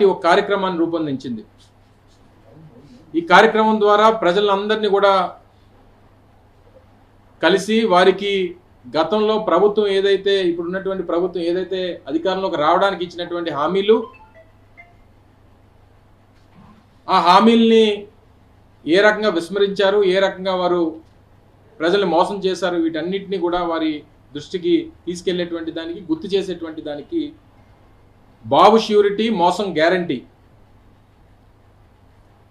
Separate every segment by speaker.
Speaker 1: Party ఒక కార్యక్రమాన్ని రూపొందించింది. ఈ కార్యక్రమం ద్వారా ప్రజలందరినీ కూడా కలిసి వారికి గతంలో ప్రభుత్వం ఏదైతే ఇప్పుడున్నటువంటి ప్రభుత్వం ఏదైతే అధికారంలోకి రావడానికి ఇచ్చినటువంటి హామీలు, ఆ హామీల్ని ఏ రకంగా విస్మరించారు, ఏ రకంగా వారు ప్రజల్ని మోసం చేశారు, వీటన్నిటిని కూడా వారి దృష్టికి తీసుకెళ్లేటువంటి దానికి, గుర్తు చేసేటువంటి దానికి బాబు ష్యూరిటీ మోసం గ్యారంటీ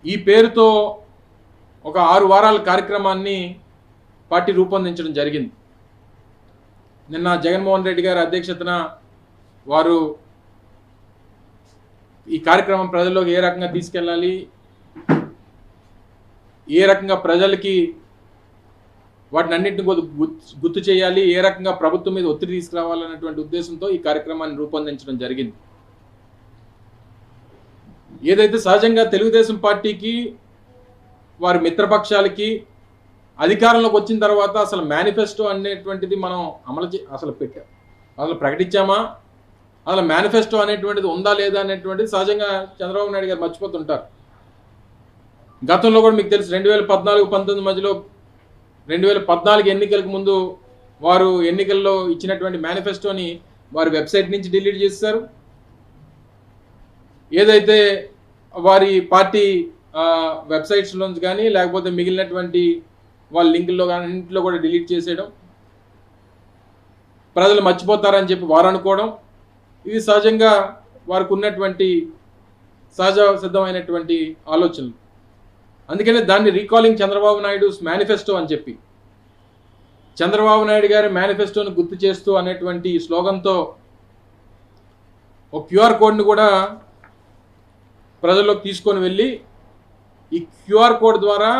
Speaker 1: ఈ పేరుతో ఒక 6 వారాల కార్యక్రమాన్ని పార్టీ రూపొందించడం జరిగింది. నిన్న జగన్మోహన్ రెడ్డి గారి అధ్యక్షతన వారు ఈ కార్యక్రమం ప్రజల్లోకి ఏ రకంగా తీసుకెళ్ళాలి, ఏ రకంగా ప్రజలకి వాటిని అన్నింటిని గుర్తు చేయాలి, ఏ రకంగా ప్రభుత్వం మీద ఒత్తిడి తీసుకురావాలన్నటువంటి ఉద్దేశంతో ఈ కార్యక్రమాన్ని రూపొందించడం జరిగింది. ఏదైతే సహజంగా తెలుగుదేశం పార్టీకి వారి మిత్రపక్షాలకి అధికారంలోకి వచ్చిన తర్వాత అసలు మేనిఫెస్టో అనేటువంటిది మనం అసలు ప్రకటించామా, అసలు మేనిఫెస్టో అనేటువంటిది ఉందా లేదా అనేటువంటిది సహజంగా చంద్రబాబు నాయుడు గారు మర్చిపోతుంటారు. గతంలో కూడా మీకు తెలుసు 2014-19 మధ్యలో 2014 ఎన్నికలకు ముందు వారు ఎన్నికల్లో ఇచ్చినటువంటి మేనిఫెస్టోని వారి వెబ్సైట్ నుంచి డిలీట్ చేశారు. ఏదైతే వారి పార్టీ వెబ్సైట్స్లోంచి కానీ లేకపోతే మిగిలినటువంటి వాళ్ళ లింకుల్లో కానీ అన్నింటిలో కూడా డిలీట్ చేసేయడం, ప్రజలు మర్చిపోతారని చెప్పి వారు అనుకోవడం, ఇది సహజంగా వారికి ఉన్నటువంటి సహజ సిద్ధమైనటువంటి ఆలోచనలు. అందుకనే దాన్ని రీకాలింగ్ చంద్రబాబు నాయుడుస్ మేనిఫెస్టో అని చెప్పి, చంద్రబాబు నాయుడు గారి మేనిఫెస్టోను గుర్తు చేస్తూ అనేటువంటి స్లోగన్తో ఒక క్యూఆర్ కోడ్ని కూడా ప్రజల్లోకి తీసుకొని వెళ్ళి ఈ క్యూఆర్ కోడ్ ద్వారా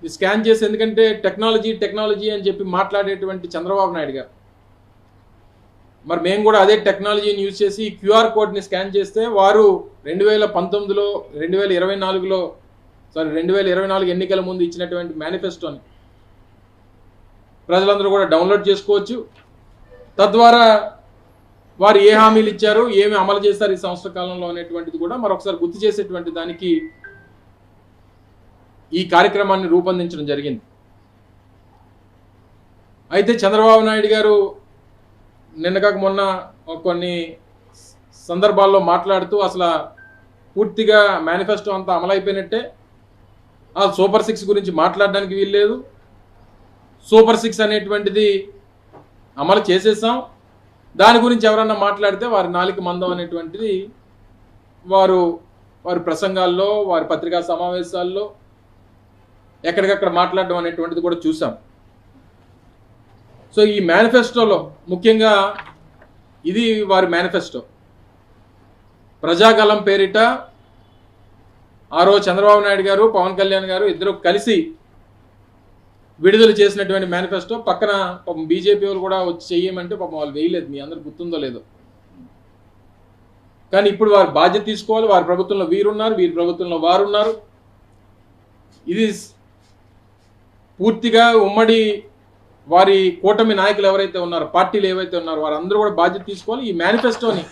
Speaker 1: స్కాన్ చేసి, ఎందుకంటే టెక్నాలజీ అని చెప్పి మాట్లాడేటువంటి చంద్రబాబు నాయుడు గారు, మరి మేము కూడా అదే టెక్నాలజీని యూజ్ చేసి ఈ క్యూఆర్ కోడ్ని స్కాన్ చేస్తే వారు 2019లో 2024 ఎన్నికల ముందు ఇచ్చినటువంటి మేనిఫెస్టోని ప్రజలందరూ కూడా డౌన్లోడ్ చేసుకోవచ్చు. తద్వారా వారు ఏ హామీలు ఇచ్చారు, ఏమి అమలు చేశారు ఈ సంవత్సర కాలంలో అనేటువంటిది కూడా మరొకసారి గుర్తు చేసేటువంటి దానికి ఈ కార్యక్రమాన్ని రూపొందించడం జరిగింది. అయితే చంద్రబాబు నాయుడు గారు నిన్నగాక మొన్న కొన్ని సందర్భాల్లో మాట్లాడుతూ అసలు పూర్తిగా మేనిఫెస్టో అంతా అమలైపోయినట్టే, ఆ సూపర్ 6 గురించి మాట్లాడడానికి వీల్లేదు, సూపర్ 6 అనేటువంటిది అమలు చేసేసాం, దాని గురించి ఎవరన్నా మాట్లాడితే వారి నాలిక మందం అనేటువంటిది వారి ప్రసంగాల్లో, వారి పత్రికా సమావేశాల్లో ఎక్కడికక్కడ మాట్లాడడం అనేటువంటిది కూడా చూసాం. సో ఈ మేనిఫెస్టోలో ముఖ్యంగా ఇది వారి మేనిఫెస్టో. ప్రజాగలం పేరిట ఆ రోజు చంద్రబాబు నాయుడు గారు, పవన్ కళ్యాణ్ గారు ఇద్దరు కలిసి విడుదల చేసినటువంటి మేనిఫెస్టో. పక్కన పాపం బీజేపీ వాళ్ళు కూడా వచ్చి చెయ్యమంటే పాపం వాళ్ళు వేయలేదు, మీ అందరికి గుర్తుందో లేదో. కానీ ఇప్పుడు వారు బాధ్యత తీసుకోవాలి. వారి ప్రభుత్వంలో వీరున్నారు, వీరి ప్రభుత్వంలో వారున్నారు. ఇది పూర్తిగా ఉమ్మడి వారి కూటమి నాయకులు ఎవరైతే ఉన్నారో, పార్టీలు ఏవైతే ఉన్నారో వారందరూ కూడా బాధ్యత తీసుకోవాలి. ఈ మేనిఫెస్టోని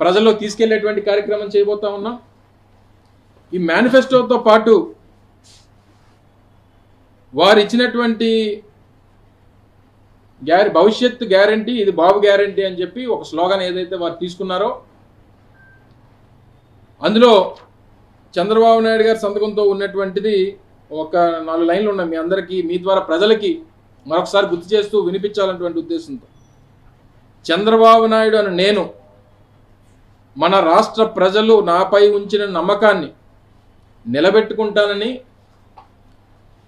Speaker 1: ప్రజల్లో తీసుకెళ్లేటువంటి కార్యక్రమం చేయబోతా ఉన్నాం. ఈ మేనిఫెస్టోతో పాటు వారు ఇచ్చినటువంటి భవిష్యత్తు గ్యారంటీ, ఇది బాబు గ్యారంటీ అని చెప్పి ఒక స్లోగన్ ఏదైతే వారు తీసుకున్నారో అందులో చంద్రబాబు నాయుడు గారి సంతకంతో ఉన్నటువంటిది ఒక 4 లైన్లు ఉన్నాయి. మీ అందరికీ, మీ ద్వారా ప్రజలకి మరొకసారి గుర్తు చేస్తూ వినిపించాలన్నటువంటి ఉద్దేశంతో, చంద్రబాబు నాయుడు అని నేను, మన రాష్ట్ర ప్రజలు నాపై ఉంచిన నమ్మకాన్ని నిలబెట్టుకుంటానని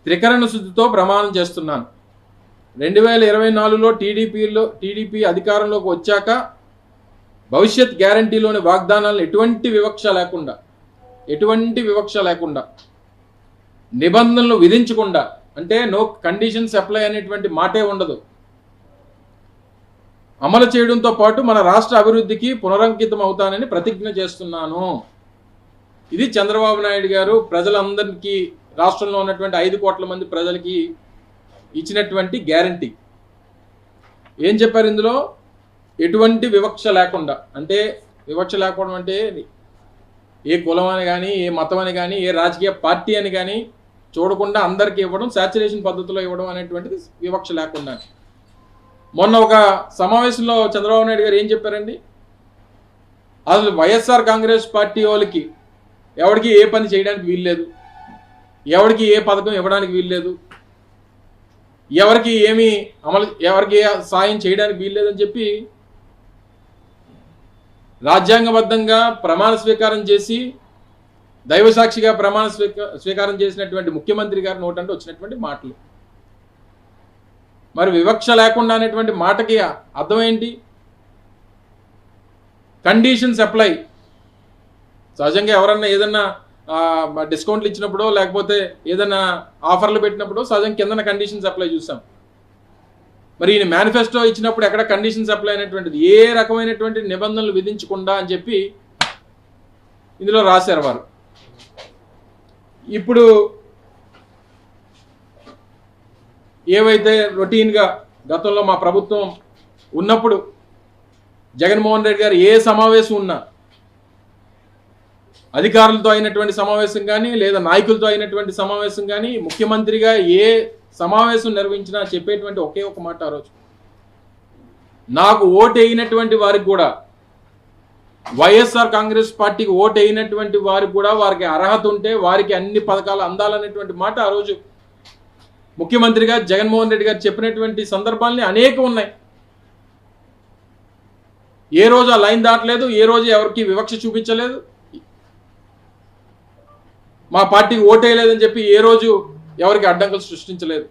Speaker 1: త్రికరణ శుద్ధితో ప్రమాణం చేస్తున్నాను. 2024లో టీడీపీ అధికారంలోకి వచ్చాక భవిష్యత్ గ్యారంటీలోని వాగ్దానాలను ఎటువంటి వివక్ష లేకుండా నిబంధనలు విధించకుండా, అంటే నో కండిషన్స్ అప్లై అనేటువంటి మాటే ఉండదు, అమలు చేయడంతో పాటు మన రాష్ట్ర అభివృద్ధికి పునరంకితం అవుతానని ప్రతిజ్ఞ చేస్తున్నాను. ఇది చంద్రబాబు నాయుడు గారు ప్రజలందరికీ, రాష్ట్రంలో ఉన్నటువంటి 5 కోట్ల మంది ప్రజలకి ఇచ్చినటువంటి గ్యారంటీ. ఏం చెప్పారు ఇందులో? ఎటువంటి వివక్ష లేకుండా, అంటే వివక్ష లేకపోవడం అంటే ఏ కులం అని కానీ, ఏ మతం అని కానీ, ఏ రాజకీయ పార్టీ అని కానీ చూడకుండా అందరికీ ఇవ్వడం, శాచురేషన్ పద్ధతిలో ఇవ్వడం అనేటువంటిది వివక్ష లేకుండా. మొన్న ఒక సమావేశంలో చంద్రబాబు నాయుడు గారు ఏం చెప్పారండి, అసలు వైఎస్ఆర్ కాంగ్రెస్ పార్టీ వాళ్ళకి ఎవరికి ఏ పని చేయడానికి వీల్లేదు, ఎవరికి ఏ పథకం ఇవ్వడానికి వీల్లేదు, ఎవరికి ఎవరికి సాయం చేయడానికి వీల్లేదని చెప్పి రాజ్యాంగబద్ధంగా ప్రమాణ స్వీకారం చేసి దైవసాక్షిగా ప్రమాణ స్వీకారం చేసినటువంటి ముఖ్యమంత్రి గారి నోటంటే వచ్చినటువంటి మాటలు. మరి వివక్ష లేకుండా అనేటువంటి మాటకి అర్థం ఏంటి? Conditions apply. సహజంగా ఎవరన్నా ఏదన్నా డిస్కౌంట్లు ఇచ్చినప్పుడు లేకపోతే ఏదైనా ఆఫర్లు పెట్టినప్పుడు సహజంగా కిందన కండిషన్స్ అప్లై చూసాం. మరి ఈయన మేనిఫెస్టో ఇచ్చినప్పుడు ఎక్కడ కండిషన్స్ అప్లై అయినటువంటిది, ఏ రకమైనటువంటి నిబంధనలు విధించకుండా అని చెప్పి ఇందులో రాశారు వారు. ఇప్పుడు ఏవైతే రొటీన్గా గతంలో మా ప్రభుత్వం ఉన్నప్పుడు జగన్మోహన్ రెడ్డి గారు ఏ సమావేశం ఉన్నా, అధికారులతో అయినటువంటి సమావేశం కానీ లేదా నాయకులతో అయినటువంటి సమావేశం కానీ, ముఖ్యమంత్రిగా ఏ సమావేశం నిర్వహించినా చెప్పేటువంటి ఒకే ఒక మాట ఆ రోజు, నాకు ఓటు వేయినటువంటి వారికి కూడా, వైఎస్ఆర్ కాంగ్రెస్ పార్టీకి ఓటు వేయినటువంటి వారికి కూడా వారికి అర్హత ఉంటే వారికి అన్ని పథకాలు అందాలనేటువంటి మాట ఆ రోజు ముఖ్యమంత్రిగా జగన్మోహన్ రెడ్డి గారు చెప్పినటువంటి సందర్భాలని అనేకం ఉన్నాయి. ఏ రోజు ఆ లైన్ దాటలేదు, ఏ రోజు ఎవరికి వివక్ష చూపించలేదు, మా పార్టీకి ఓటేయలేదని చెప్పి ఏ రోజు ఎవరికి అడ్డంకులు సృష్టించలేదు.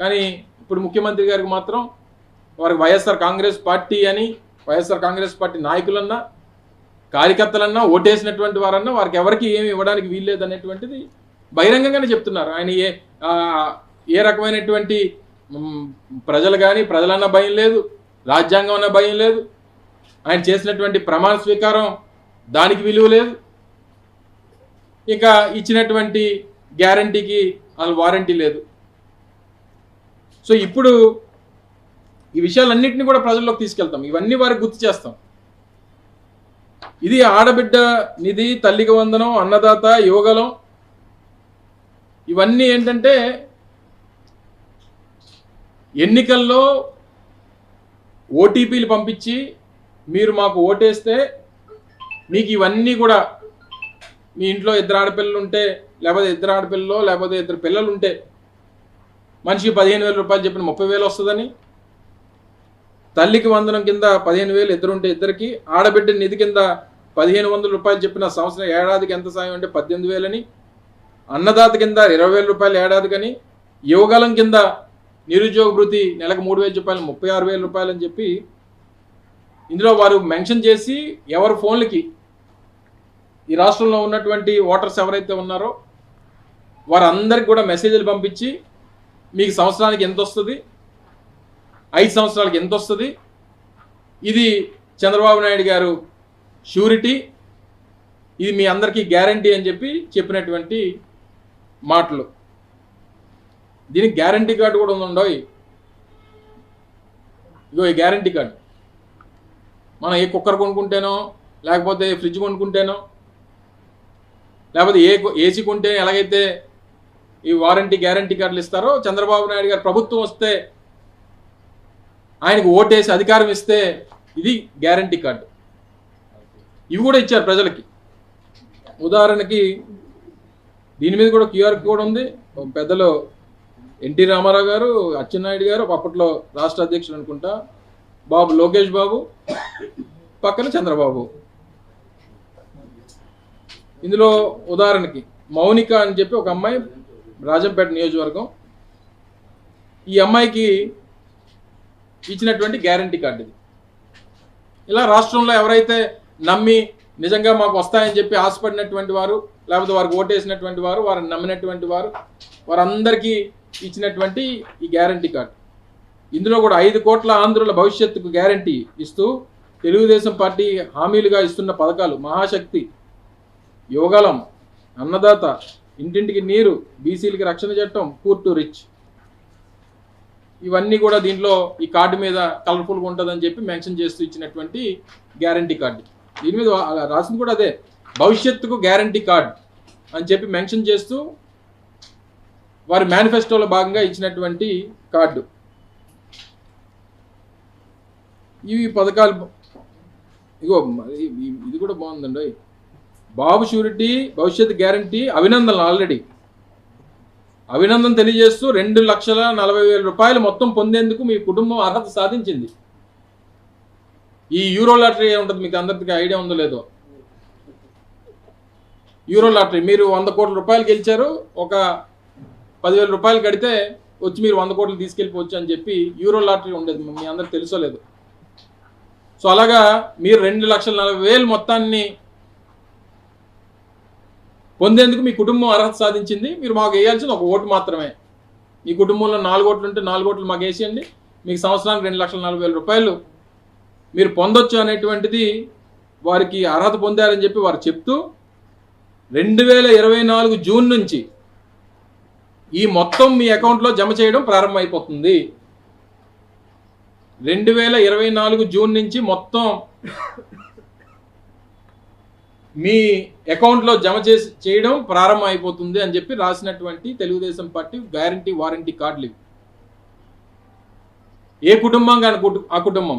Speaker 1: కానీ ఇప్పుడు ముఖ్యమంత్రి గారికి మాత్రం వారికి వైఎస్ఆర్ కాంగ్రెస్ పార్టీ అని, వైఎస్ఆర్ కాంగ్రెస్ పార్టీ నాయకులన్నా కార్యకర్తలన్నా ఓటేసినటువంటి వారన్నా వారికి ఎవరికి ఏమి ఇవ్వడానికి వీల్లేదు అనేటువంటిది బహిరంగంగానే చెప్తున్నారు. ఆయన ఏ రకమైనటువంటి ప్రజలు కానీ, ప్రజలన్నా భయం లేదు, రాజ్యాంగం అన్న భయం లేదు, ఆయన చేసినటువంటి ప్రమాణ స్వీకారం దానికి విలువ లేదు, ఇంకా ఇచ్చినటువంటి గ్యారంటీకి అసలు వారంటీ లేదు. సో ఇప్పుడు ఈ విషయాలన్నింటినీ కూడా ప్రజల్లోకి తీసుకెళ్తాం, ఇవన్నీ వారికి గుర్తు చేస్తాం. ఇది ఆడబిడ్డ నిధి, తల్లికి వందనం, అన్నదాత, యువగలం, ఇవన్నీ ఏంటంటే ఎన్నికల్లో ఓటీపీలు పంపించి మీరు మాకు ఓటేస్తే మీకు ఇవన్నీ కూడా, మీ ఇంట్లో ఇద్దరు ఆడపిల్లలు ఉంటే లేకపోతే ఇద్దరు ఆడపిల్లలు లేకపోతే ఇద్దరు పిల్లలు ఉంటే మనిషికి 15,000 రూపాయలు చెప్పిన 30,000 వస్తుందని, తల్లికి వందనం కింద 15,000 ఇద్దరుంటే ఇద్దరికి, ఆడబిడ్డ నిధి కింద 1,500 రూపాయలు చెప్పిన సంవత్సరం ఏడాదికి ఎంత సాయం అంటే 18,000 అని, అన్నదాత కింద 20,000 రూపాయలు ఏడాదికని, యువగలం కింద నిరుద్యోగ భృతి నెలకు 3,000 రూపాయలు 36,000 రూపాయలు అని చెప్పి ఇందులో వారు మెన్షన్ చేసి ఎవరి ఫోన్లకి ఈ రాష్ట్రంలో ఉన్నటువంటి ఓటర్స్ ఎవరైతే ఉన్నారో వారందరికి కూడా మెసేజ్లు పంపించి మీకు సంవత్సరానికి ఎంత వస్తుంది, 5 సంవత్సరాలకి ఎంత వస్తుంది, ఇది చంద్రబాబు నాయుడు గారు షూరిటీ, ఇది మీ అందరికీ గ్యారంటీ అని చెప్పి చెప్పినటువంటి మాటలు. దీనికి గ్యారంటీ కార్డు కూడా ఉందండోయ్. ఇగో ఈ గ్యారంటీ కార్డు మనం ఏ కుక్కర్ కొనుక్కుంటేనో లేకపోతే ఫ్రిడ్జ్ కొనుక్కుంటేనో లేకపోతే ఏసీ కొంటే ఎలాగైతే ఈ వారంటీ గ్యారంటీ కార్డులు ఇస్తారో, చంద్రబాబు నాయుడు గారు ప్రభుత్వం వస్తే ఆయనకు ఓటేసి అధికారం ఇస్తే ఇది గ్యారంటీ కార్డు. ఇవి కూడా ఇచ్చారు ప్రజలకి. ఉదాహరణకి దీని మీద కూడా క్యూఆర్ కోడ్ ఉంది. పెద్దలు ఎన్టీ రామారావు గారు, అచ్చెన్నాయుడు గారు, అప్పట్లో రాష్ట్ర అధ్యక్షుడు అనుకుంటా, బాబు లోకేష్ బాబు, పక్కన చంద్రబాబు. ఇందులో ఉదాహరణకి మౌనిక అని చెప్పి ఒక అమ్మాయి, రాజంపేట నియోజకవర్గం, ఈ అమ్మాయికి ఇచ్చినటువంటి గ్యారంటీ కార్డు ఇది. ఇలా రాష్ట్రంలో ఎవరైతే నమ్మి నిజంగా మాకు వస్తాయని చెప్పి ఆశపడినటువంటి వారు, లేకపోతే వారికి ఓటేసినటువంటి వారు, వారిని నమ్మినటువంటి వారు, వారందరికీ ఇచ్చినటువంటి ఈ గ్యారంటీ కార్డు. ఇందులో కూడా 5 కోట్ల ఆంధ్రుల భవిష్యత్తుకు గ్యారంటీ ఇస్తూ తెలుగుదేశం పార్టీ హామీలుగా ఇస్తున్న పథకాలు మహాశక్తి, యువగలం, అన్నదాత, ఇంటింటికి నీరు, బీసీలకి రక్షణ చట్టం, పూర్ టు రిచ్, ఇవన్నీ కూడా దీంట్లో ఈ కార్డు మీద కలర్ఫుల్గా ఉంటుందని చెప్పి మెన్షన్ చేస్తూ ఇచ్చినటువంటి గ్యారంటీ కార్డు. దీని మీద రాసింది కూడా అదే, భవిష్యత్తుకు గ్యారంటీ కార్డ్ అని చెప్పి మెన్షన్ చేస్తూ వారి మేనిఫెస్టోలో భాగంగా ఇచ్చినటువంటి కార్డు. ఇవి పథకాలు ఇగో ఇది కూడా బాగుందండి. బాబు షూరిటీ భవిష్యత్ గ్యారంటీ అభినందనలు. ఆల్రెడీ అభినందన తెలియజేస్తూ 2,40,000 రూపాయలు మొత్తం పొందేందుకు మీ కుటుంబం అర్హత సాధించింది. ఈ యూరో లాటరీ ఉంటుంది, మీకు అందరికీ ఐడియా ఉందో లేదో. యూరో లాటరీ మీరు 100 కోట్ల రూపాయలు గెలిచారు, ఒక 10,000 రూపాయలు కడితే వచ్చి మీరు 100 కోట్లు తీసుకెళ్ళిపోవచ్చు అని చెప్పి యూరో లాటరీ ఉండేది, మీ అందరికి తెలుసో లేదు. సో అలాగా మీరు 2,40,000 మొత్తాన్ని పొందేందుకు మీ కుటుంబం అర్హత సాధించింది. మీరు మాకు వేయాల్సింది ఒక ఓటు మాత్రమే. మీ కుటుంబంలో 4 ఓట్లు ఉంటే 4 ఓట్లు మాకు వేసేయండి, మీకు సంవత్సరానికి 2,40,000 రూపాయలు మీరు పొందొచ్చు అనేటువంటిది వారికి అర్హత పొందారని చెప్పి వారు చెప్తూ 2024 జూన్ నుంచి ఈ మొత్తం మీ అకౌంట్లో జమ చేయడం ప్రారంభమైపోతుంది. 2024 జూన్ నుంచి మొత్తం మీ అకౌంట్లో జమ చేయడం ప్రారంభం అయిపోతుంది అని చెప్పి రాసినటువంటి తెలుగుదేశం పార్టీ గ్యారంటీ వారంటీ కార్డులు ఇవి. ఏ కుటుంబం కానీ ఆ కుటుంబం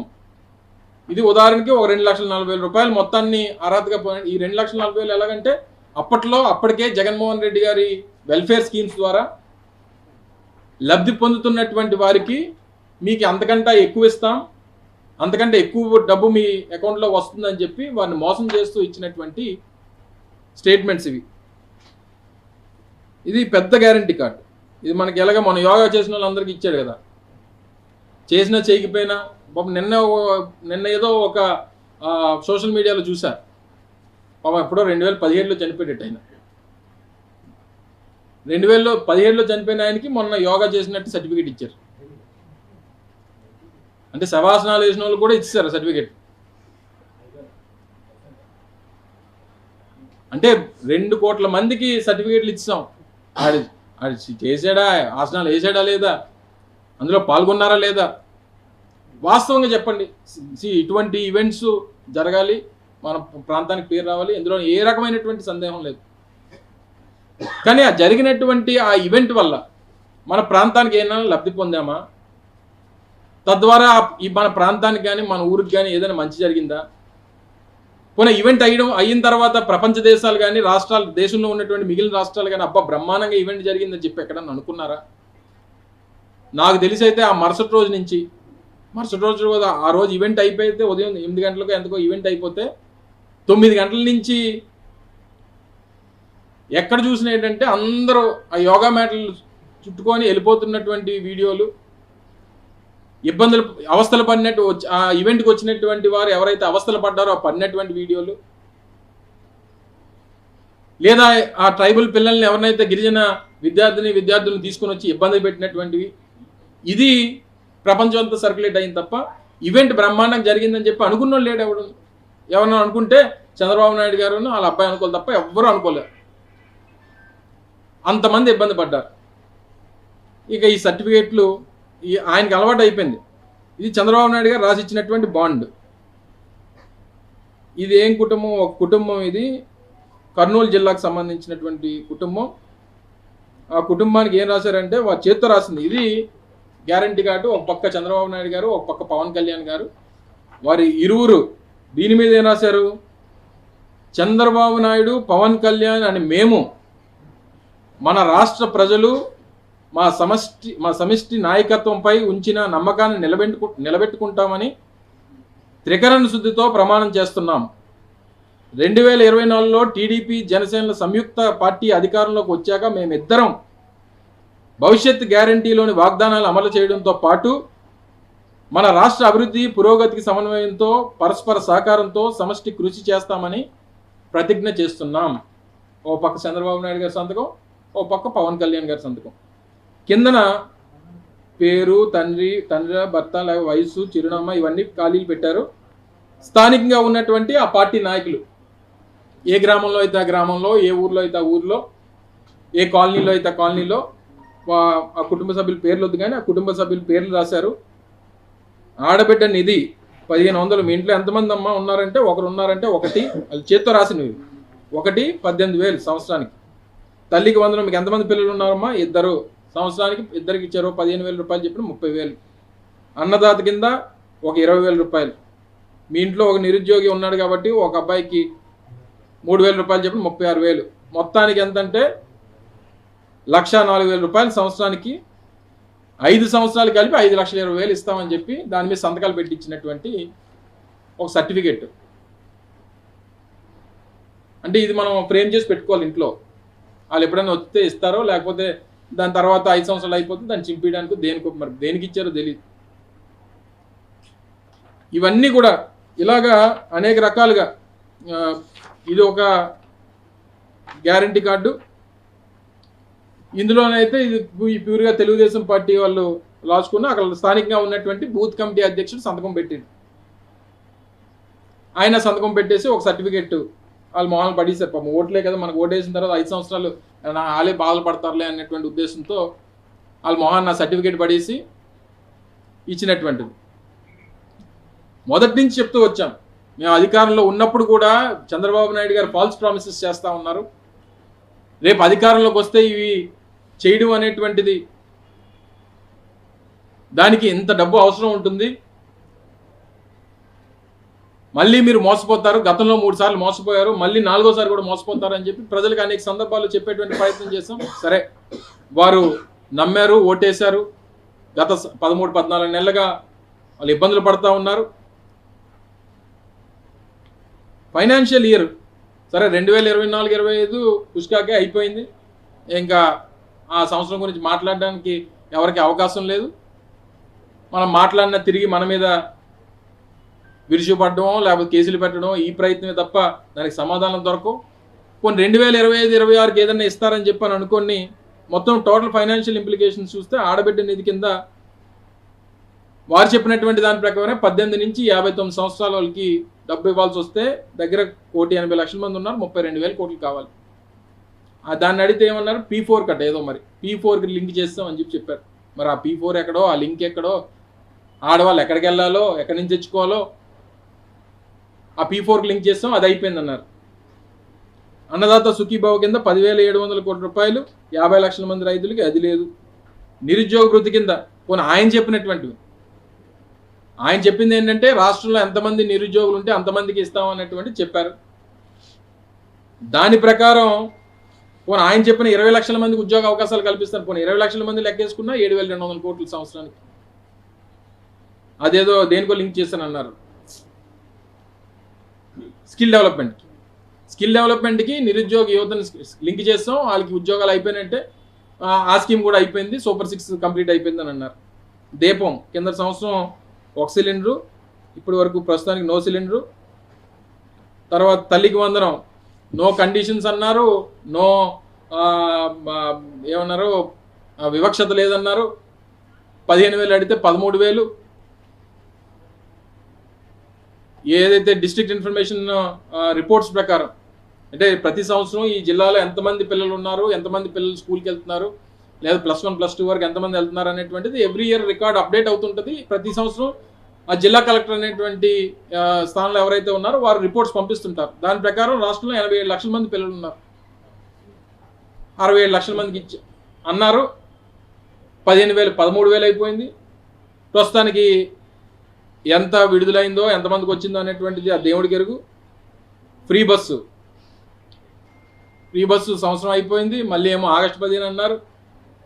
Speaker 1: ఇది ఉదాహరణకి ఒక 2,40,000 రూపాయలు మొత్తాన్ని అర్హతగా ఈ 2,40,000 ఎలాగంటే అప్పటికే జగన్మోహన్ రెడ్డి గారి వెల్ఫేర్ స్కీమ్స్ ద్వారా లబ్ధి పొందుతున్నటువంటి వారికి మీకు అంతకంటే ఎక్కువ ఇస్తాం, అంతకంటే ఎక్కువ డబ్బు మీ అకౌంట్లో వస్తుందని చెప్పి వారిని మోసం చేస్తూ ఇచ్చినటువంటి స్టేట్మెంట్స్ ఇవి. ఇది పెద్ద గ్యారంటీ కార్డు. ఇది మనకి ఎలాగ మన యోగా చేసిన వాళ్ళందరికీ ఇచ్చాడు కదా, చేసినా చేయకపోయినా. పాపం నిన్న ఏదో ఒక సోషల్ మీడియాలో చూసా, పాపం ఎప్పుడో 2017లో చనిపోయేటట్టు ఆయన. 2017లో చనిపోయిన ఆయనకి మొన్న యోగా చేసినట్టు సర్టిఫికేట్ ఇచ్చారు. అంటే శవాసనాలు వేసిన వాళ్ళు కూడా ఇచ్చారు సర్టిఫికేట్. అంటే 2 కోట్ల మందికి సర్టిఫికేట్లు ఇచ్చాం. ఆడి చేసాడా, ఆసనాలు వేసాడా లేదా, అందులో పాల్గొన్నారా లేదా, వాస్తవంగా చెప్పండి. ఇటువంటి ఈవెంట్స్ జరగాలి, మన ప్రాంతానికి పేరు రావాలి, ఇందులో ఏ రకమైనటువంటి సందేహం లేదు. కానీ ఆ జరిగినటువంటి ఆ ఈవెంట్ వల్ల మన ప్రాంతానికి ఏమైనా లబ్ధి పొందామా, తద్వారా ఈ మన ప్రాంతానికి కానీ మన ఊరికి కానీ ఏదైనా మంచి జరిగిందా? పోనీ ఈవెంట్ అయిన తర్వాత ప్రపంచ దేశాలు కానీ రాష్ట్రాలు, దేశంలో ఉన్నటువంటి మిగిలిన రాష్ట్రాలు కానీ అబ్బా బ్రహ్మాండంగా ఈవెంట్ జరిగిందని చెప్పి ఎక్కడన్నా అనుకున్నారా? నాకు తెలిసి అయితే ఆ మరుసటి రోజు ఆ రోజు ఈవెంట్ అయిపోతే ఉదయం 8 గంటలకు ఎంతకో ఈవెంట్ అయిపోతే 9 గంటల నుంచి ఎక్కడ చూసినా ఏంటంటే అందరూ ఆ యోగా మ్యాట్లు చుట్టుకొని వెళ్ళిపోతున్నటువంటి వీడియోలు, అవస్థలు పడినట్టు ఆ ఈవెంట్కి వచ్చినటువంటి వారు ఎవరైతే అవస్థలు పడ్డారో ఆ పడినటువంటి వీడియోలు, లేదా ఆ ట్రైబల్ పిల్లల్ని ఎవరినైతే గిరిజన విద్యార్థులను తీసుకొని వచ్చి ఇబ్బంది పెట్టినటువంటివి, ఇది ప్రపంచం అంతా సర్క్యులేట్ అయింది తప్ప ఈవెంట్ బ్రహ్మాండం జరిగిందని చెప్పి అనుకున్న లేడు ఎవడు. ఎవరన్నా అనుకుంటే చంద్రబాబు నాయుడు గారు వాళ్ళ అబ్బాయి అనుకోవాలి తప్ప ఎవ్వరూ అనుకోలేరు. అంతమంది ఇబ్బంది పడ్డారు. ఇక ఈ సర్టిఫికేట్లు ఆయనకి అలవాటు అయిపోయింది. ఇది చంద్రబాబు నాయుడు గారు రాసిచ్చినటువంటి బాండ్. ఇది ఏం కుటుంబం? ఒక కుటుంబం, ఇది కర్నూలు జిల్లాకు సంబంధించినటువంటి కుటుంబం. ఆ కుటుంబానికి ఏం రాశారంటే వారి చేత్తో రాసింది. ఇది గ్యారంటీ కార్డు. ఒక పక్క చంద్రబాబు నాయుడు గారు, ఒక పక్క పవన్ కళ్యాణ్ గారు, వారి ఇరువురు దీని మీద ఏం రాశారు? చంద్రబాబు నాయుడు, పవన్ కళ్యాణ్ అని మేము మన రాష్ట్ర ప్రజలు మా సమిష్టి నాయకత్వంపై ఉంచిన నమ్మకాన్ని నిలబెట్టుకుంటామని త్రికరణ శుద్ధితో ప్రమాణం చేస్తున్నాం. 2024లో టీడీపీ జనసేనల సంయుక్త పార్టీ అధికారంలోకి వచ్చాక మేమిద్దరం భవిష్యత్ గ్యారంటీలోని వాగ్దానాలు అమలు చేయడంతో పాటు మన రాష్ట్ర అభివృద్ధి పురోగతికి సమన్వయంతో పరస్పర సహకారంతో సమష్టి కృషి చేస్తామని ప్రతిజ్ఞ చేస్తున్నాం. ఓ పక్క చంద్రబాబు నాయుడు గారి సంతకం, ఓ పక్క పవన్ కళ్యాణ్ గారి సంతకం. కిందన పేరు, తండ్రి, భర్త, వయసు, చిరునామా ఇవన్నీ ఖాళీలు పెట్టారు. స్థానికంగా ఉన్నటువంటి ఆ పార్టీ నాయకులు ఏ గ్రామంలో అయితే ఆ గ్రామంలో, ఏ ఊర్లో అయితే ఆ ఊర్లో, ఏ కాలనీలో అయితే ఆ కాలనీలో ఆ కుటుంబ సభ్యుల పేర్లు వద్దు కానీ ఆ కుటుంబ సభ్యుల పేర్లు రాశారు. ఆడబిడ్డ నిధి 1,500. మీ ఇంట్లో ఎంతమంది అమ్మ ఉన్నారంటే ఒకరు ఉన్నారంటే ఒకటి, వాళ్ళు చేత్తో రాసినవి. ఒకటి 18,000 సంవత్సరానికి. తల్లికి వందనం, మీకు ఎంతమంది పిల్లలు ఉన్నారమ్మా? 2, సంవత్సరానికి ఇద్దరికి ఇచ్చారు 15,000 రూపాయలు చెప్పిన 30,000. అన్నదాత కింద ఒక 20,000 రూపాయలు. మీ ఇంట్లో ఒక నిరుద్యోగి ఉన్నాడు కాబట్టి ఒక అబ్బాయికి 3,000 రూపాయలు చెప్పిన 36,000. మొత్తానికి ఎంతంటే 1,04,000 రూపాయలు సంవత్సరానికి. 5 సంవత్సరాలు కలిపి 5,20,000 ఇస్తామని చెప్పి దాని మీద సంతకాలు పెట్టించినటువంటి ఒక సర్టిఫికెట్. అంటే ఇది మనం ఫ్రేమ్ చేసి పెట్టుకోవాలి ఇంట్లో. వాళ్ళు ఎప్పుడైనా వస్తే ఇస్తారో, లేకపోతే దాని తర్వాత 5 సంవత్సరాలు అయిపోతుంది దాన్ని చింపేయడానికి దేనికి, మరి దేనికి ఇచ్చారో తెలియదు. ఇవన్నీ కూడా ఇలాగా అనేక రకాలుగా ఇది ఒక గ్యారంటీ కార్డు. ఇందులోనైతే ఇది ప్యూర్గా తెలుగుదేశం పార్టీ వాళ్ళు రాసుకున్న అక్కడ స్థానికంగా ఉన్నటువంటి బూత్ కమిటీ అధ్యక్షుడు సంతకం పెట్టిండు. ఆయన సంతకం పెట్టేసి ఒక సర్టిఫికెట్ వాళ్ళు మొహాలు పడేశారు. పాపం ఓట్లే కదా, మనకు ఓటేసిన తర్వాత 5 సంవత్సరాలు వాళ్ళే బాధలు పడతారులే అన్నటువంటి ఉద్దేశంతో వాళ్ళ మొహాన్ని ఆ సర్టిఫికెట్ పడేసి ఇచ్చినటువంటిది. మొదటి నుంచి చెప్తూ వచ్చాం, మేము అధికారంలో ఉన్నప్పుడు కూడా చంద్రబాబు నాయుడు గారు ఫాల్స్ ప్రామిసెస్ చేస్తూ ఉన్నారు. రేపు అధికారంలోకి వస్తే ఇవి చేయడం అనేటువంటిది దానికి ఎంత డబ్బు అవసరం ఉంటుంది, మళ్ళీ మీరు మోసపోతారు, గతంలో 3 సార్లు మోసపోయారు, మళ్ళీ 4వ సారి కూడా మోసపోతారు అని చెప్పి ప్రజలకు అనేక సందర్భాల్లో చెప్పేటువంటి ప్రయత్నం చేశాం. సరే, వారు నమ్మారు, ఓటేశారు. గత 13-14 నెలలుగా వాళ్ళు ఇబ్బందులు పడుతూ ఉన్నారు. ఫైనాన్షియల్ ఇయర్ సరే 2024-25 పుష్కాకే అయిపోయింది. ఇంకా ఆ సంవత్సరం గురించి మాట్లాడడానికి ఎవరికి అవకాశం లేదు. మనం మాట్లాడినా తిరిగి మన మీద విరుచుపడడం లేకపోతే కేసులు పెట్టడం ఈ ప్రయత్నమే తప్ప దానికి సమాధానం దొరకవు. కొన్ని 2025-26కి ఏదైనా ఇస్తారని చెప్పని అనుకోని మొత్తం టోటల్ ఫైనాన్షియల్ ఇంప్లికేషన్స్ చూస్తే ఆడబిడ్డ నిధి కింద వారు చెప్పినటువంటి దాని ప్రకారం 18 నుంచి 59 సంవత్సరాల వాళ్ళకి డబ్బు ఇవ్వాల్సి వస్తే దగ్గర 1,80,00,000 మంది ఉన్నారు, 32,000 కోట్లు కావాలి. దాన్ని అడిగితే ఏమన్నారు, P4 కట్ట ఏదో మరి P4కి లింక్ చేస్తాం అని చెప్పారు. మరి ఆ P4 ఎక్కడో, ఆ లింక్ ఎక్కడో, ఆడవాళ్ళు ఎక్కడికి వెళ్ళాలో, ఎక్కడి నుంచి తెచ్చుకోవాలో ఆ P4కి లింక్ చేస్తాం, అది అయిపోయింది అన్నారు. అన్నదాత సుఖీభావ కింద 10,700 కోట్ల రూపాయలు 50 లక్షల మంది రైతులకి, అది లేదు. నిరుద్యోగ వృత్తి కింద పోనీ ఆయన చెప్పినటువంటివి, ఆయన చెప్పింది ఏంటంటే రాష్ట్రంలో ఎంతమంది నిరుద్యోగులు ఉంటే అంతమందికి ఇస్తామన్నటువంటి చెప్పారు. దాని ప్రకారం పోనీ ఆయన చెప్పిన 20 లక్షల మందికి ఉద్యోగ అవకాశాలు కల్పిస్తారు. పోనీ 20 లక్షల మంది లెక్కేసుకున్నా 7,200 కోట్లు సంవత్సరానికి. అదేదో దేనికో లింక్ చేస్తానన్నారు. స్కిల్ డెవలప్మెంట్కి నిరుద్యోగ యువతను లింక్ చేస్తాం, వాళ్ళకి ఉద్యోగాలు అయిపోయినట్టే, ఆ స్కీమ్ కూడా అయిపోయింది, సూపర్ 6 కంప్లీట్ అయిపోయింది అని అన్నారు. దీపం కింద సంవత్సరం 1 సిలిండరు, ఇప్పటి వరకు ప్రస్తుతానికి నో సిలిండరు. తర్వాత తల్లికి వందనం నో కండిషన్స్ అన్నారు, నో ఏమన్నారు వివక్షత లేదన్నారు. 15,000 అడిగితే 13,000. ఏదైతే డిస్ట్రిక్ట్ ఇన్ఫర్మేషన్ రిపోర్ట్స్ ప్రకారం అంటే ప్రతి సంవత్సరం ఈ జిల్లాలో ఎంతమంది పిల్లలు ఉన్నారు, ఎంతమంది పిల్లలు స్కూల్కి వెళ్తున్నారు, లేదా +1 +2 వరకు ఎంతమంది వెళ్తున్నారు అనేటువంటిది ఎవ్రీ ఇయర్ రికార్డ్ అప్డేట్ అవుతుంటుంది. ప్రతి సంవత్సరం ఆ జిల్లా కలెక్టర్ అనేటువంటి స్థానంలో ఎవరైతే ఉన్నారో వారు రిపోర్ట్స్ పంపిస్తుంటారు. దాని ప్రకారం రాష్ట్రంలో 87 లక్షల మంది పిల్లలు ఉన్నారు. 67 లక్షల మందికి ఇచ్చి అన్నారు. 15,000 13,000 అయిపోయింది. ప్రస్తుతానికి ఎంత విడుదలైందో, ఎంతమందికి వచ్చిందో అనేటువంటిది ఆ దేవుడికి ఎరుగు. ఫ్రీ బస్సు సంవత్సరం అయిపోయింది. మళ్ళీ ఏమో ఆగస్టు 15 అన్నారు.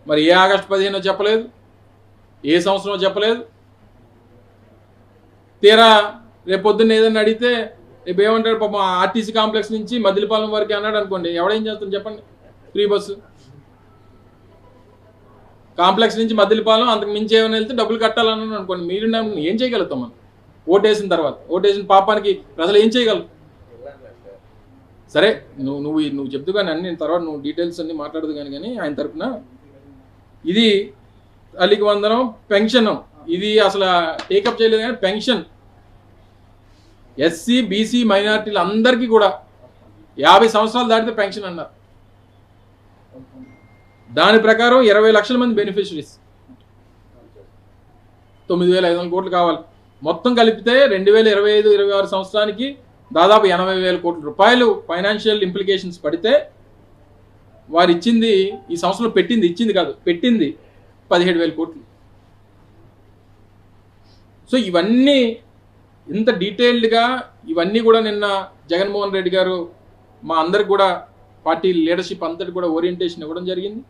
Speaker 1: మరి ఏ ఆగస్టు 15 చెప్పలేదు, ఏ సంవత్సరం చెప్పలేదు. తీరా రేపు పొద్దున్న ఏదైనా అడిగితే రేపు ఏమంటాడు, పాపం ఆర్టీసీ కాంప్లెక్స్ నుంచి మదిలిపాలెం వరకు అన్నాడు అనుకోండి, ఎవడేం చేస్తాడు చెప్పండి. ఫ్రీ బస్సు కాంప్లెక్స్ నుంచి మదిలిపాలెం, అంతకు మించి ఏమైనా వెళ్తే డబ్బులు కట్టాలన్నాను అనుకోండి, మీరు ఏం చేయగలుగుతాం మనం? ఓటేసిన తర్వాత ఓటేసిన పాపానికి ప్రజలు ఏం చేయగలరు? సరే నువ్వు చెప్తూ కానీ అన్ని తర్వాత నువ్వు డీటెయిల్స్ అన్ని మాట్లాడదు కానీ ఆయన తరఫున ఇది తల్లికి వందనం, పెన్షన్ ఇది అసలు టేకప్ చేయలేదు. కానీ పెన్షన్ ఎస్సీ బీసీ మైనారిటీలు అందరికీ కూడా 50 సంవత్సరాలు దాటితే పెన్షన్ అన్నారు. దాని ప్రకారం 20 లక్షల మంది బెనిఫిషరీస్, 9,500 కోట్లు కావాలి. మొత్తం కలిపితే 2025-26 సంవత్సరానికి దాదాపు 80,000 కోట్ల రూపాయలు ఫైనాన్షియల్ ఇంప్లికేషన్స్ పడితే వారు ఇచ్చింది ఈ సంవత్సరంలో ఇచ్చింది కాదు పెట్టింది 17,000 కోట్లు. సో ఇవన్నీ ఇంత డీటెయిల్డ్గా ఇవన్నీ కూడా నిన్న జగన్మోహన్ రెడ్డి గారు మా అందరికి కూడా పార్టీ లీడర్షిప్ అంతటి కూడా ఓరియంటేషన్ ఇవ్వడం జరిగింది.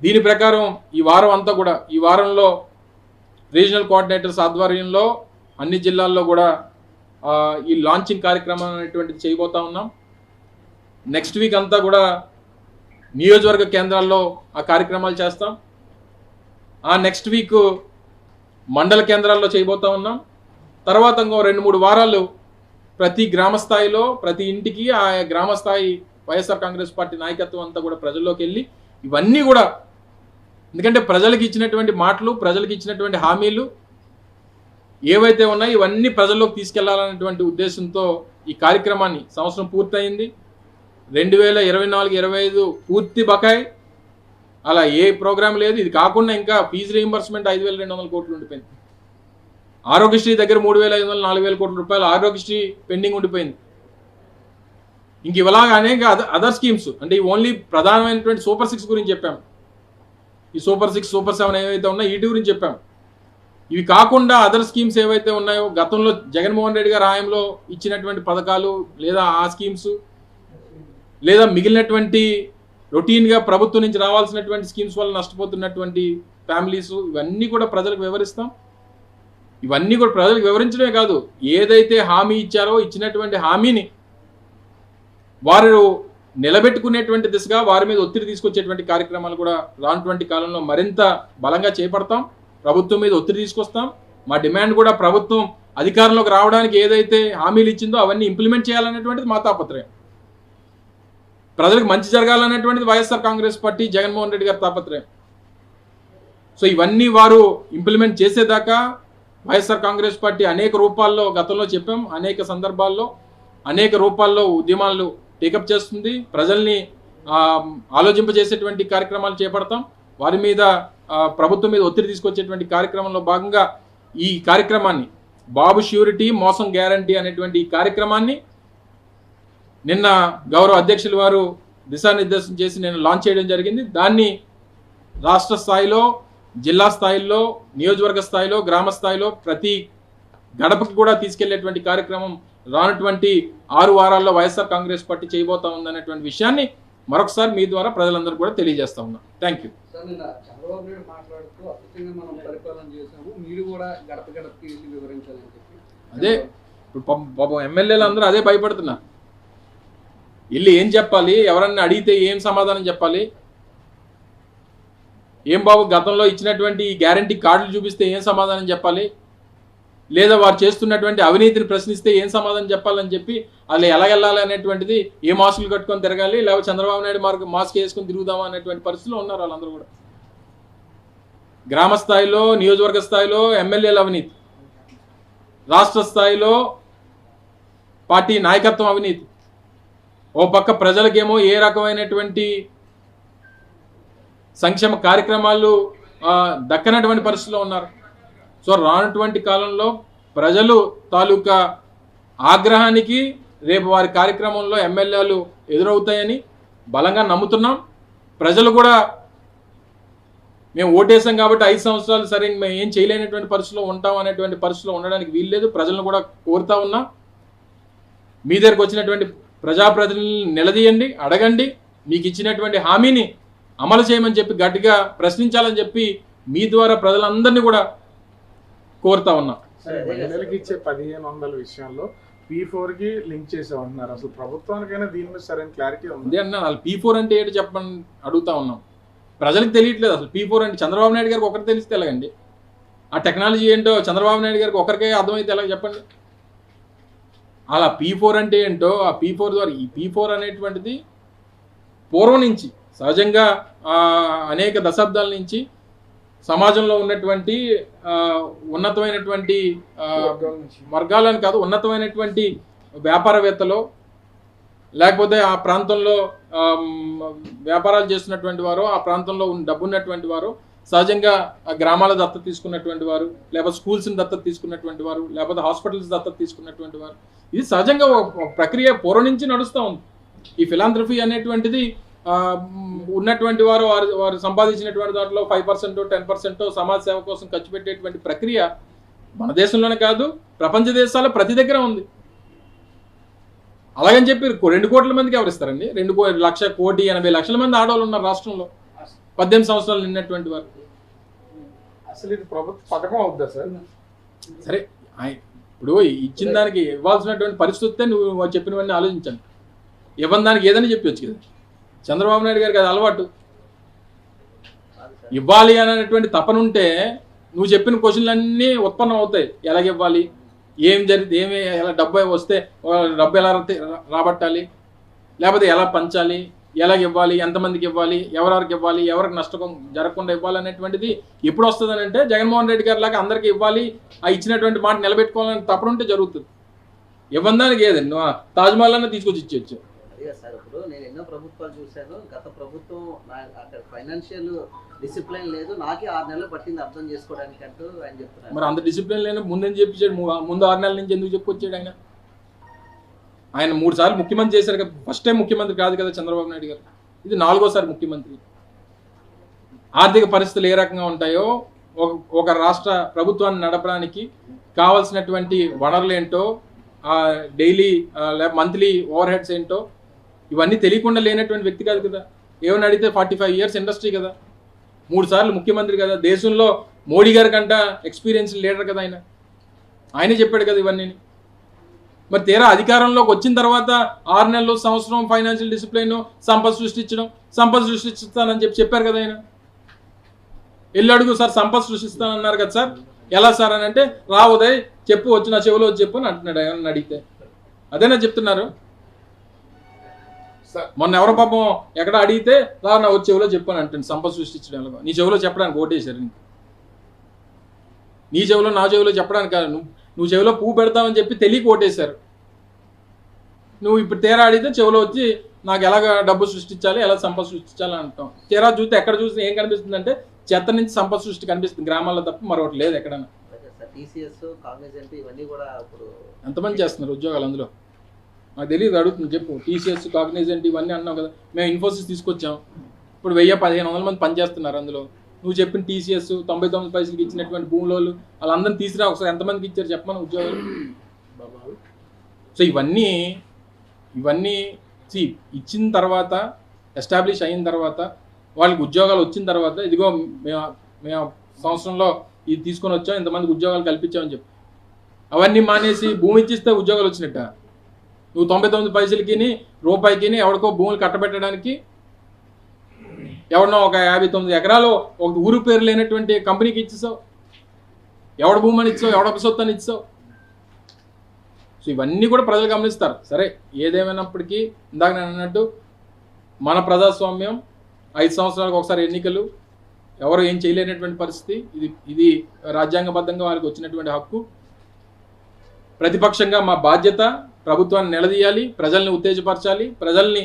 Speaker 1: దీని ప్రకారం ఈ వారంలో రీజనల్ కోఆర్డినేటర్స్ ఆధ్వర్యంలో అన్ని జిల్లాల్లో కూడా ఈ లాంచింగ్ కార్యక్రమం అనేటువంటిది చేయబోతా ఉన్నాం. నెక్స్ట్ వీక్ అంతా కూడా నియోజకవర్గ కేంద్రాల్లో ఆ కార్యక్రమాలు చేస్తాం. ఆ నెక్స్ట్ వీక్ మండల కేంద్రాల్లో చేయబోతా ఉన్నాం. తర్వాత ఇంకో 2-3 వారాలు ప్రతి గ్రామ స్థాయిలో ప్రతి ఇంటికి ఆ గ్రామ స్థాయి వైఎస్ఆర్ కాంగ్రెస్ పార్టీ నాయకత్వం అంతా కూడా ప్రజల్లోకి వెళ్ళి ఇవన్నీ కూడా, ఎందుకంటే ప్రజలకు ఇచ్చినటువంటి మాటలు, ప్రజలకు ఇచ్చినటువంటి హామీలు ఏవైతే ఉన్నాయో ఇవన్నీ ప్రజల్లోకి తీసుకెళ్లాలనేటువంటి ఉద్దేశంతో ఈ కార్యక్రమాన్ని సంవత్సరం పూర్తయింది. 2024-25 పూర్తి బకాయి, అలా ఏ ప్రోగ్రాం లేదు. ఇది కాకుండా ఇంకా ఫీజు రీయింబర్స్మెంట్ 5,200 కోట్లు ఉండిపోయింది. ఆరోగ్యశ్రీ దగ్గర 3,500-4,000 కోట్ల రూపాయలు ఆరోగ్యశ్రీ పెండింగ్ ఉండిపోయింది. ఇంక ఇలాగ అనేక అదర్ స్కీమ్స్, అంటే ఈ ఓన్లీ ప్రధానమైనటువంటి సూపర్ 6 గురించి చెప్పాం. ఈ సూపర్ 6, సూపర్ 7 ఏవైతే ఉన్నాయో వీటి గురించి చెప్పాం. ఇవి కాకుండా అదర్ స్కీమ్స్ ఏవైతే ఉన్నాయో గతంలో జగన్మోహన్ రెడ్డి గారి హయాంలో ఇచ్చినటువంటి పథకాలు లేదా ఆ స్కీమ్స్ లేదా మిగిలినటువంటి రొటీన్గా ప్రభుత్వం నుంచి రావాల్సినటువంటి స్కీమ్స్ వల్ల నష్టపోతున్నటువంటి ఫ్యామిలీస్, ఇవన్నీ కూడా ప్రజలకు వివరిస్తాం. ఇవన్నీ కూడా ప్రజలకు వివరించడమే కాదు, ఏదైతే హామీ ఇచ్చారో ఇచ్చినటువంటి హామీని వారు నిలబెట్టుకునేటువంటి దిశగా వారి మీద ఒత్తిడి తీసుకొచ్చేటువంటి కార్యక్రమాలు కూడా రానుటువంటి కాలంలో మరింత బలంగా చేపడతాం. ప్రభుత్వం మీద ఒత్తిడి తీసుకొస్తాం. మా డిమాండ్ కూడా ప్రభుత్వం అధికారంలోకి రావడానికి ఏదైతే హామీలు ఇచ్చిందో అవన్నీ ఇంప్లిమెంట్ చేయాలనేటువంటిది మా తాపత్రయం. ప్రజలకు మంచి జరగాలనేటువంటిది వైఎస్ఆర్ కాంగ్రెస్ పార్టీ జగన్మోహన్ రెడ్డి గారి తాపత్రయం. సో ఇవన్నీ వారు ఇంప్లిమెంట్ చేసేదాకా వైఎస్ఆర్ కాంగ్రెస్ పార్టీ అనేక రూపాల్లో గతంలో చెప్పాం, అనేక సందర్భాల్లో అనేక రూపాల్లో ఉద్యమాలు టేకప్ చేస్తుంది. ప్రజల్ని ఆలోచింపజేసేటువంటి కార్యక్రమాలు చేపడతాం. వారి మీద ప్రభుత్వం మీద ఒత్తిడి తీసుకొచ్చేటువంటి కార్యక్రమంలో భాగంగా ఈ కార్యక్రమాన్ని బాబు ష్యూరిటీ మోసం గ్యారంటీ అనేటువంటి ఈ కార్యక్రమాన్ని నిన్న గౌరవ అధ్యక్షులు వారు దిశానిర్దేశం చేసి నేను లాంచ్ చేయడం జరిగింది. దాన్ని రాష్ట్ర స్థాయిలో, జిల్లా స్థాయిలో, నియోజకవర్గ స్థాయిలో, గ్రామ స్థాయిలో ప్రతి గడపకి కూడా తీసుకెళ్లేటువంటి కార్యక్రమం రానటువంటి 6 వారాల్లో వైఎస్ఆర్ కాంగ్రెస్ పార్టీ చేయబోతా ఉందనేటువంటి విషయాన్ని మరొకసారి మీ ద్వారా ప్రజలందరూ కూడా తెలియజేస్తా ఉన్నా. Thank you.
Speaker 2: చంద్రబాబు నాయుడు మాట్లాడుతూ అద్భుతంగా మనం పరిపాలన చేసాము, మీరు కూడా గడప గడపకి వెళ్ళి వివరించాలని చెప్పి
Speaker 1: అదే ఇప్పుడు పాపం ఎమ్మెల్యేలు అందరూ అదే భయపడుతున్నారు. వెళ్ళి ఏం చెప్పాలి, ఎవరన్నా అడిగితే ఏం సమాధానం చెప్పాలి, ఏం బాబు గతంలో ఇచ్చినటువంటి గ్యారంటీ కార్డులు చూపిస్తే ఏం సమాధానం చెప్పాలి, లేదా వారు చేస్తున్నటువంటి అవినీతిని ప్రశ్నిస్తే ఏం సమాధానం చెప్పాలని చెప్పి వాళ్ళు ఎలాగెళ్ళాలి అనేటువంటిది, ఏ మాస్కులు కట్టుకొని తిరగాలి, లేకపోతే చంద్రబాబు నాయుడు మాస్క్ వేసుకొని తిరుగుదామా అనేటువంటి పరిస్థితిలో ఉన్నారు వాళ్ళందరూ కూడా. గ్రామ స్థాయిలో, నియోజకవర్గ స్థాయిలో ఎమ్మెల్యేల అవినీతి, రాష్ట్ర స్థాయిలో పార్టీ నాయకత్వం అవినీతి, ఓ పక్క ప్రజలకేమో ఏ రకమైనటువంటి సంక్షేమ కార్యక్రమాలు దక్కనటువంటి పరిస్థితిలో ఉన్నారు. సో రానటువంటి కాలంలో ప్రజలు తాలూకా ఆగ్రహానికి రేపు వారి కార్యక్రమంలో ఎమ్మెల్యేలు ఎదురవుతాయని బలంగా నమ్ముతున్నాం. ప్రజలు కూడా మేము ఓటేసాం కాబట్టి 5 సంవత్సరాలు సరే మేము ఏం చేయలేనటువంటి పరిస్థితిలో ఉంటాం అనేటువంటి పరిస్థితిలో ఉండడానికి వీల్లేదు. ప్రజలను కూడా కోరుతా ఉన్నాం, మీ దగ్గరకు వచ్చినటువంటి ప్రజాప్రతినిధులను నిలదీయండి, అడగండి, మీకు ఇచ్చినటువంటి హామీని అమలు చేయమని చెప్పి గట్టిగా ప్రశ్నించాలని చెప్పి మీ ద్వారా ప్రజలందరినీ కూడా కోరుతా ఉన్నా.
Speaker 3: మహిళలకు ఇచ్చే 1,500 విషయంలో P4కి లింక్ చేసామంటున్నారు. అసలు ప్రభుత్వానికైనా దీని మీద సరైన క్లారిటీ ఉంది
Speaker 1: అన్న. వాళ్ళు P4 అంటే ఏంటి చెప్పని అడుగుతా ఉన్నాం. ప్రజలకు తెలియట్లేదు అసలు P4 అంటే. చంద్రబాబు నాయుడు గారికి ఒకరికి తెలిస్తే ఎలాగండి, ఆ టెక్నాలజీ ఏంటో చంద్రబాబు నాయుడు గారికి ఒకరికే అర్థమైతే ఎలాగ చెప్పండి. అలా P4 అంటే ఏంటో, ఆ P4 ద్వారా ఈ P4 అనేటువంటిది పూర్వం నుంచి సహజంగా అనేక దశాబ్దాల నుంచి సమాజంలో ఉన్నటువంటి ఉన్నతమైనటువంటి వర్గాలను కాదు, ఉన్నతమైనటువంటి వ్యాపారవేత్తలు, లేకపోతే ఆ ప్రాంతంలో వ్యాపారాలు చేస్తున్నటువంటి వారు, ఆ ప్రాంతంలో డబ్బు ఉన్నటువంటి వారు సహజంగా ఆ గ్రామాల దత్తత తీసుకున్నటువంటి వారు, లేకపోతే స్కూల్స్ని దత్తత తీసుకున్నటువంటి వారు, లేకపోతే హాస్పిటల్స్ దత్తత తీసుకున్నటువంటి వారు, ఇది సహజంగా ఒక ప్రక్రియ పూర్వం నుంచి నడుస్తూ ఉంది. ఈ ఫిలాంథ్రఫీ అనేటువంటిది ఉన్నటువంటి వారు వారు సంపాదించినటువంటి దాంట్లో 5% 10% సమాజ సేవ కోసం ఖర్చు పెట్టేటువంటి ప్రక్రియ మన దేశంలోనే కాదు, ప్రపంచ దేశాల్లో ప్రతి దగ్గర ఉంది. అలాగని చెప్పి 2 కోట్ల మందికి ఎవరు ఇస్తారండి? 1,80,00,000 మంది ఆడవాళ్ళు ఉన్నారు రాష్ట్రంలో, 18 సంవత్సరాలు నిన్నటువంటి వారు.
Speaker 3: అసలు ఇది ప్రభుత్వ పథకం అవుద్దా సార్?
Speaker 1: సరే, ఇప్పుడు ఇచ్చిన దానికి ఇవ్వాల్సినటువంటి పరిస్థితి నువ్వు చెప్పినవన్నీ ఆలోచించండి. ఇవ్వని దానికి ఏదని చెప్పొచ్చు కదా. చంద్రబాబు నాయుడు గారికి అది అలవాటు. ఇవ్వాలి అనేటువంటి తపనుంటే నువ్వు చెప్పిన క్వశ్చన్లన్నీ ఉత్పన్నం అవుతాయి. ఎలాగివ్వాలి, ఏం జరిగితే ఎలా డబ్బు వస్తే డబ్బు ఎలా రాబట్టాలి, లేకపోతే ఎలా పంచాలి, ఎలాగ ఇవ్వాలి, ఎంతమందికి ఇవ్వాలి, ఎవరెవరికి ఇవ్వాలి, ఎవరికి నష్టం జరగకుండా ఇవ్వాలి అనేటువంటిది ఎప్పుడు వస్తుందని అంటే జగన్మోహన్ రెడ్డి గారి లాగా అందరికీ ఇవ్వాలి, ఆ ఇచ్చినటువంటి మాట నిలబెట్టుకోవాలని తపనుంటే జరుగుతుంది. ఇవ్వడానికి ఏదండి, నువ్వు తాజ్మహల్ అన్న తీసుకొచ్చి ఇచ్చేయచ్చు.
Speaker 4: అదే సార్, ఇప్పుడు నేను ఎన్నో ప్రభుత్వాలు చూశాను. గత ప్రభుత్వం అక్కడ ఫైనాన్షియల్ డిసిప్లిన్ లేదు, నాకే 6 నెలలు పట్టింది అర్థం చేసుకోవడానికి అంటూ ఆయన చెప్తున్నారు.
Speaker 1: మరి అంత డిసిప్లిన్ లేని ముందేం చెప్పించాడు? ముందు 6 నెలల నుంచి ఎందుకు చెప్పుకొచ్చాడు ఆయన? ఆయన 3 సార్లు ముఖ్యమంత్రి చేశారు కదా. ఫస్ట్ టైం ముఖ్యమంత్రి కాదు కదా చంద్రబాబు నాయుడు గారు, ఇది 4వ ముఖ్యమంత్రి. ఆర్థిక పరిస్థితులు ఏ రకంగా ఉంటాయో, ఒక రాష్ట్ర ప్రభుత్వాన్ని నడపడానికి కావాల్సినటువంటి వనరులు ఏంటో, డైలీ మంత్లీ ఓవర్ హెడ్స్ ఏంటో, ఇవన్నీ తెలియకుండా లేనటువంటి వ్యక్తి కాదు కదా. ఏమని అడిగితే 45 years ఇండస్ట్రీ కదా, 3 సార్లు ముఖ్యమంత్రి కదా, దేశంలో మోడీ గారి కంట ఎక్స్పీరియన్స్ లీడర్ కదా ఆయన. ఆయనే చెప్పాడు కదా ఇవన్నీ. మరి తీరా అధికారంలోకి వచ్చిన తర్వాత 6 నెలలు, సంవత్సరం ఫైనాన్షియల్ డిసిప్లిన్, సంపద సృష్టిస్తానని చెప్పారు కదా ఆయన. వెళ్ళి అడుగు సార్, సంపద సృష్టిస్తానన్నారు కదా సార్, ఎలా సార్ అని అంటే, రా ఉదయ్ చెప్పు, వచ్చి నా చెవిలో వచ్చి చెప్పు అని అంటున్నాడు. ఏమన్నా అడిగితే అదేనా చెప్తున్నారు? మొన్న ఎవరో పాపం ఎక్కడ అడిగితే రా నా వచ్చి చెవిలో చెప్పు అని అంటుంది. సంపద సృష్టించడం నీ చెవిలో చెప్పడానికి ఓటేశారు. నీ చెవిలో నా చెవిలో చెప్పడానికి కాదు, నువ్వు చెవిలో పువ్వు పెడతావని చెప్పి తెలియక ఓటేశారు. నువ్వు ఇప్పుడు తీరా అడిగితే చెవిలో వచ్చి నాకు ఎలాగ డబ్బు సృష్టించాలి, ఎలా సంపద సృష్టించాలి అంటాం. తీరా చూస్తే ఎక్కడ చూస్తే ఏం కనిపిస్తుంది అంటే చెత్త నుంచి సంపద సృష్టి కనిపిస్తుంది గ్రామాల్లో తప్ప మరొకటి లేదు ఎక్కడన్నా. ఎంతమంది చేస్తున్నారు ఉద్యోగాలు అందులో? నాకు తెలియదు, అడుగుతుంది చెప్పు. టీసీఎస్, కాగ్నిజెంట్ ఇవన్నీ అన్నావు కదా, మేము ఇన్ఫోసిస్ తీసుకొచ్చాం, ఇప్పుడు 1000-1500 మంది పనిచేస్తున్నారు అందులో. నువ్వు చెప్పిన టీసీఎస్ 99 పైసలకి ఇచ్చినటువంటి భూములు వాళ్ళందరినీ తీసిరా ఒకసారి, ఎంతమందికి ఇచ్చారు చెప్పమని ఉద్యోగాలు. సో ఇవన్నీ ఇచ్చిన తర్వాత, ఎస్టాబ్లిష్ అయిన తర్వాత, వాళ్ళకి ఉద్యోగాలు వచ్చిన తర్వాత, ఇదిగో మేము సంవత్సరంలో ఇది తీసుకొని వచ్చాం, ఇంతమందికి ఉద్యోగాలు కల్పించామని చెప్పి అవన్నీ మానేసి భూమి ఇచ్చిస్తే ఉద్యోగాలు వచ్చినట్ట. నువ్వు 99 పైసలకి రూపాయికి ఎవరికో భూములు కట్టబెట్టడానికి, ఎవరినో ఒక 59 ఎకరాలు ఒక ఊరు పేరు లేనటువంటి కంపెనీకి ఇచ్చేసావు. ఎవడ భూమి అని ఇచ్చావు, ఎవడ సొత్తు అని ఇచ్చావు. సో ఇవన్నీ కూడా ప్రజలు గమనిస్తారు. సరే, ఏదేమైనప్పటికీ ఇందాక నేను అన్నట్టు మన ప్రజాస్వామ్యం 5 సంవత్సరాలకు ఒకసారి ఎన్నికలు, ఎవరు ఏం చేయలేనటువంటి పరిస్థితి. ఇది రాజ్యాంగబద్ధంగా వారికి వచ్చినటువంటి హక్కు. ప్రతిపక్షంగా మా బాధ్యత ప్రభుత్వాన్ని నిలదీయాలి, ప్రజల్ని ఉత్తేజపరచాలి, ప్రజల్ని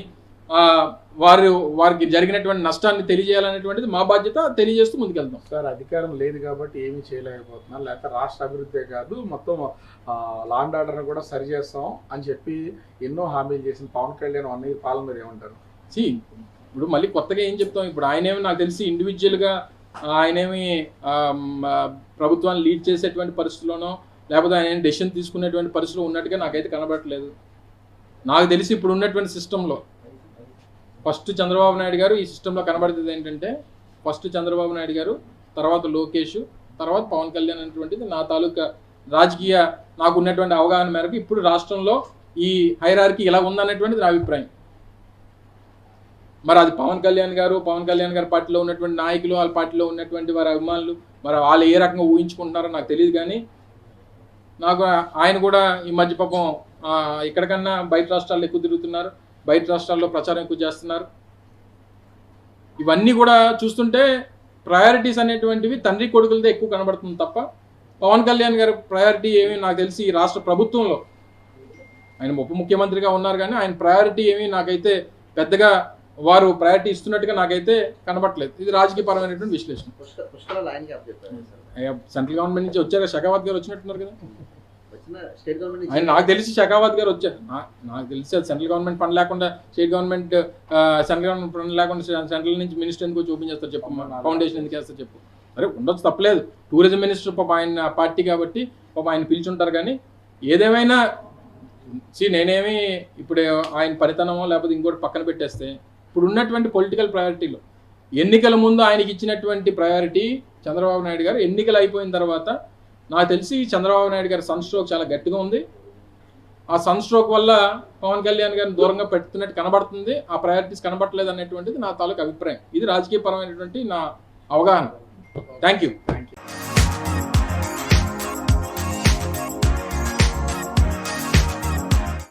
Speaker 1: వారికి జరిగినటువంటి నష్టాన్ని తెలియజేయాలనేటువంటిది మా బాధ్యత. తెలియజేస్తూ ముందుకెళ్తాం.
Speaker 3: సార్, అధికారం లేదు కాబట్టి ఏమీ చేయలేకపోతున్నారు, లేకపోతే రాష్ట్ర అభివృద్ధే కాదు మొత్తం లా అండ్ ఆర్డర్ని కూడా సరి చేస్తాం అని చెప్పి ఎన్నో హామీలు చేసిన పవన్ కళ్యాణ్ 1 year పాలన మీరు ఏమంటారు?
Speaker 1: ఇప్పుడు మళ్ళీ కొత్తగా ఏం చెప్తాం? ఇప్పుడు ఆయనేమి నాకు తెలిసి ఇండివిజువల్గా ఆయనేమి ప్రభుత్వాన్ని లీడ్ చేసేటువంటి పరిస్థితుల్లోనో, లేకపోతే ఆయన డెసిషన్ తీసుకునేటువంటి పరిస్థితులు ఉన్నట్టుగా నాకైతే కనబడట్లేదు. నాకు తెలిసి ఇప్పుడు ఉన్నటువంటి సిస్టంలో ఫస్ట్ చంద్రబాబు నాయుడు గారు, ఈ సిస్టంలో కనబడుతుంది ఏంటంటే ఫస్ట్ చంద్రబాబు నాయుడు గారు, తర్వాత లోకేష్, తర్వాత పవన్ కళ్యాణ్ అనేటువంటిది నా తాలూకా రాజకీయ నాకు ఉన్నటువంటి అవగాహన మేరకు ఇప్పుడు రాష్ట్రంలో ఈ హైరార్కీ ఇలా ఉందనేటువంటిది నా అభిప్రాయం. మరి అది పవన్ కళ్యాణ్ గారి పార్టీలో ఉన్నటువంటి నాయకులు, వాళ్ళ పార్టీలో ఉన్నటువంటి వారి అభిమానులు మరి వాళ్ళు ఏ రకంగా ఊహించుకుంటున్నారో నాకు తెలియదు. కానీ నాకు ఆయన కూడా ఈ మధ్య పాపం ఎక్కడికన్నా బయట రాష్ట్రాల్లో ఎక్కువ తిరుగుతున్నారు, బయట రాష్ట్రాల్లో ప్రచారం ఎక్కువ చేస్తున్నారు. ఇవన్నీ కూడా చూస్తుంటే ప్రయారిటీస్ అనేటువంటివి తండ్రి కొడుకులతో ఎక్కువ కనబడుతుంది తప్ప పవన్ కళ్యాణ్ గారి ప్రయారిటీ ఏమీ నాకు తెలిసి ఈ రాష్ట్ర ప్రభుత్వంలో, ఆయన ఉప ముఖ్యమంత్రిగా ఉన్నారు కానీ ఆయన ప్రయారిటీ ఏమీ నాకైతే పెద్దగా వారు ప్రయారిటీ ఇస్తున్నట్టుగా నాకైతే కనబడట్లేదు. ఇది రాజకీయపరమైనటువంటి విశ్లేషణ.
Speaker 4: పుష్కరాలు ఆయనకి అప్పచెప్పారు సార్.
Speaker 1: సెంట్రల్ గవర్నమెంట్ నుంచి వచ్చారు, షెకావత్ గారు వచ్చినట్టున్నారు కదా.
Speaker 4: వచ్చిన స్టేట్ గవర్నమెంట్
Speaker 1: ఆయన నాకు తెలిసి షెకావత్ గారు వచ్చారు. నాకు తెలిసి అది సెంట్రల్ గవర్నమెంట్ పని లేకుండా స్టేట్ గవర్నమెంట్ సెంట్రల్ గవర్నమెంట్ పని లేకుండా సెంట్రల్ నుంచి మినిస్టర్ ఎందుకు చూపించేస్తారు చేస్తారు చెప్పు, ఫౌండేషన్ ఎందుకు వేస్తారు చెప్పు. అరే ఉండొచ్చు, తప్పలేదు. టూరిజం మినిస్టర్ పాప ఆయన పార్టీ కాబట్టి పాప ఆయన పిలిచుంటారు. కానీ ఏదేమైనా నేనేమి ఇప్పుడు ఆయన పనితనమో లేకపోతే ఇంకోటి పక్కన పెట్టేస్తే ఇప్పుడు ఉన్నటువంటి పొలిటికల్ ప్రయారిటీలో ఎన్నికల ముందు ఆయనకి ఇచ్చినటువంటి ప్రయారిటీ చంద్రబాబు నాయుడు గారు ఎన్నికలు అయిపోయిన తర్వాత నాకు తెలిసి చంద్రబాబు నాయుడు గారి సన్ స్ట్రోక్ చాలా గట్టిగా ఉంది. ఆ సన్ స్ట్రోక్ వల్ల పవన్ కళ్యాణ్ గారిని దూరంగా పెడుతున్నట్టు కనబడుతుంది. ఆ ప్రయారిటీస్ కనబడట్లేదు అనేటువంటిది నా తాలూకు అభిప్రాయం. ఇది రాజకీయపరమైనటువంటి నా అవగాహన. Thank you.